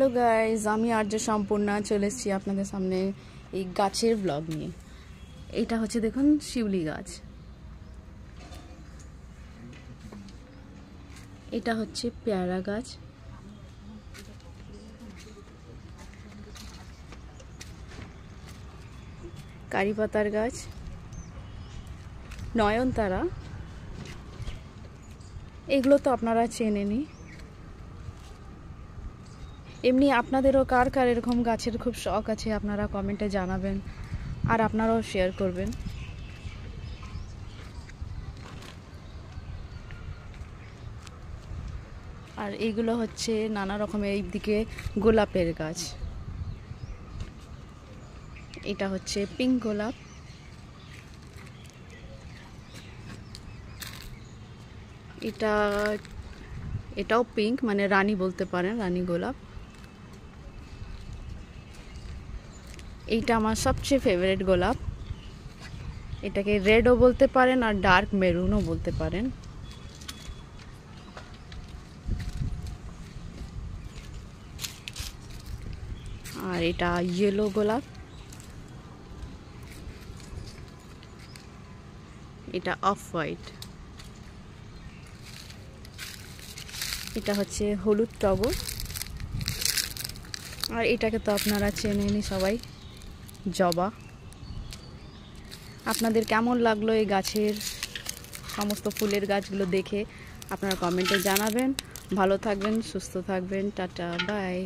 Hello guys, আমি আর্য সম্পূর্ণা চলে এসেছি আপনাদের সামনে এই গাছের ব্লগ নিয়ে। এইটা হচ্ছে দেখুন শিউলি গাছ, এটা হচ্ছে পেয়ারা গাছ, কারি পাতার গাছ, নয়নতারা, এগুলো তো আপনারা চেনেনই। এমনি আপনাদেরও কার কার এরকম গাছের খুব শখ আছে আপনারা কমেন্টে জানাবেন, আর আপনারাও শেয়ার করবেন। আর এইগুলো হচ্ছে নানা রকমের, এইদিকে গোলাপের গাছ, এটা হচ্ছে পিঙ্ক গোলাপ, এটাও পিঙ্ক, মানে রানী বলতে পারেন, রানী গোলাপ। এইটা আমার সবচেয়ে ফেভারিট গোলাপ, এটাকে রেডও বলতে পারেন আর ডার্ক মেরুনও বলতে পারেন। আর এটা ইয়েলো গোলাপ, এটা অফ হোয়াইট, এটা হচ্ছে হলুদ টগর, আর এটাকে তো আপনারা চেনেনই সবাই, জবা। আপনাদের কেমন লাগলো এই গাছের সমস্ত ফুলের গাছগুলো দেখে আপনারা কমেন্টে জানাবেন। ভালো থাকবেন, সুস্থ থাকবেন, টাটা, বাই।